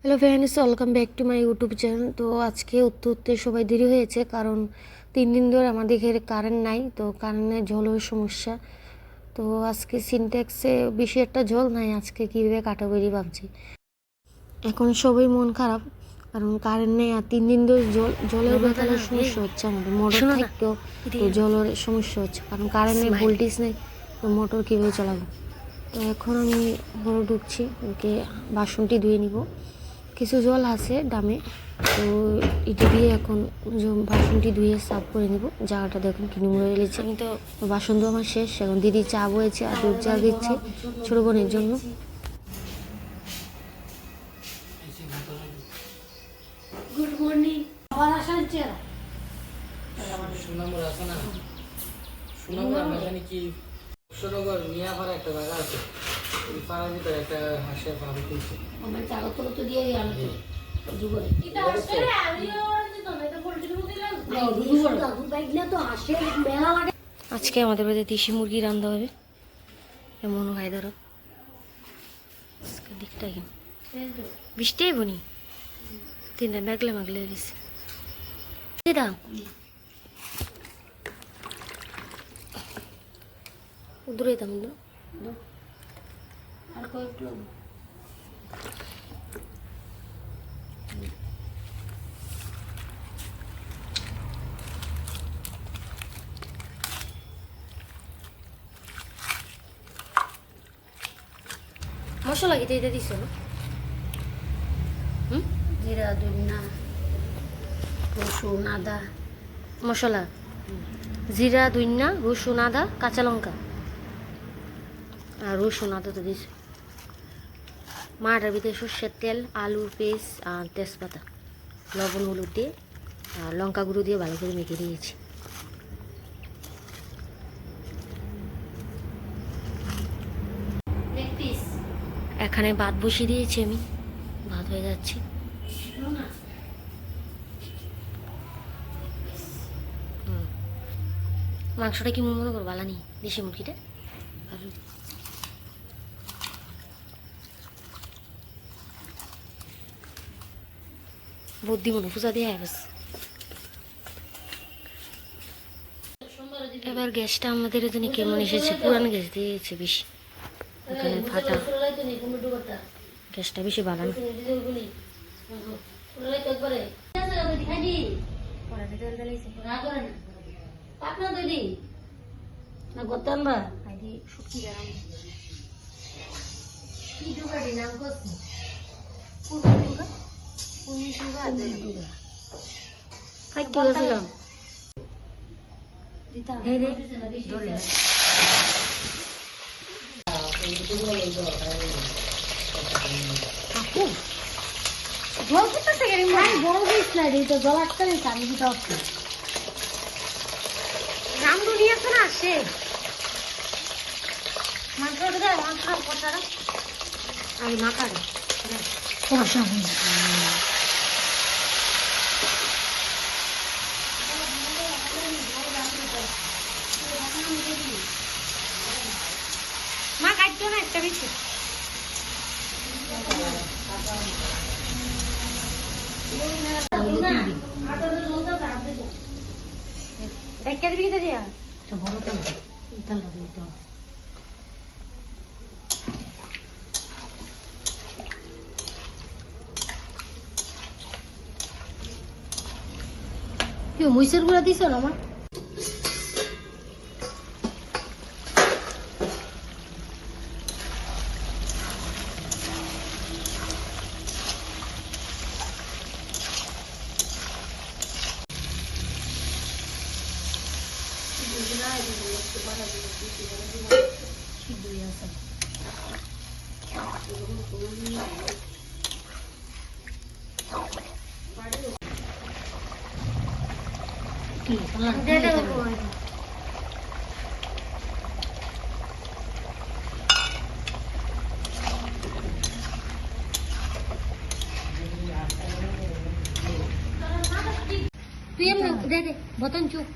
Hello friends, welcome back to my YouTube channel. তো আজকে উঠতে সবাই দেরি হয়েছে, কারণ 3 দিন ধরে আমাদের এখানে কারেন্ট নাই। তো কারেন্টের জলের সমস্যা। তো আজকে সিনট্যাক্সে বেশি একটা জল নাই, আজকে কীভাবে কাটাবো ভাবছি। এখন সবাই মন খারাপ, কারণ কারেন্ট নেই আর 3 দিন ধরে জলের বেতালের সমস্যা হচ্ছে। আমাদের মোটর থাকতেও তো জলের সমস্যা হচ্ছে, কারণ কারেন্টের ভোল্টেজ নেই। তো মোটর কীভাবে চালাবো? তো এখন আমি ঘরে ঢুকছি, ওকে বাসনটি ধুয়ে নিব। কিছু জল আছে ডামে, তো এটি দিয়ে এখন বাসনটি ধুয়ে সাফ করে নিব। জায়গাটা দেখুন কি নোংরা রেলেছে। আমি তো বাসন ধোয়া আমার শেষ। এখন দিদি চা বয়েছে আর দুধ চা দিচ্ছে ছোটো বোনের জন্য। Good morning. আবার আসার চেয়ার সুনামগড় মেকানিক কি সুনামগড় মিয়াপাড়া একটা জায়গা আছে, ওই পাড়ার ভিতরে একটা হাঁসের ফার্ম খুলছে। আমার চাকর তো তো দিয়ে আনো তো যুগরে এটা আসলে আমিও তো না, এটা পোল্ট্রি মুরগি লাগে যুগরে দুধ বাইকলে তো হাসে মেলা লাগে। আজকে আমাদের বাড়িতে দেশি মুরগি রান্না হবে, এমন হয় ধরো। আজকে দিকটা কি বৃষ্টি বনি 3 দিন মাগলে দিছে দিদা। দূরে দাম আর কয়েকটু মশলা কি এটা দিছো না? জিরা ধনিয়া রসুন আদা মশলা জিরা, ধনিয়া, রসুন, আদা, কাঁচা লঙ্কা আর রসুন আদা তো দিয়েছে। মাটার ভিতরে সর্ষের তেল, আলুর পেস্ট আর তেজপাতা, লবণ, হলুদ দিয়ে আর লঙ্কা গুঁড়ো দিয়ে ভালো করে মেখে দিয়েছি। এখানে ভাত বসিয়ে দিয়েছি আমি, ভাত হয়ে যাচ্ছে। মাংসটা কি মনে করো বালানি দেশি মুরগিটা বুদ্ধি মনে পূজা দিয়ে বাস। এবার গ্যাসটা আমাদের জন্য কেমন এসেছে, পুরান গ্যাস দিয়েছে বেশি, এখানে ফাটা গ্যাসটা বেশি বালানো। না গতান বা জল করতেছে বড় দিস না, এটা জল আটকা নিচ্ছে। আমি দিতে হচ্ছে রামদু নিয়েছে না সে মাংস মাংস কষারা আমি মাখারে কষা মা কাটছো না একটা বেশি দেখে দিবি কি দিয়া বড় তেল তেল দিতে কি মইসের গুঁড়া দিছ না আমার তুই এমনি দে বতন চুপ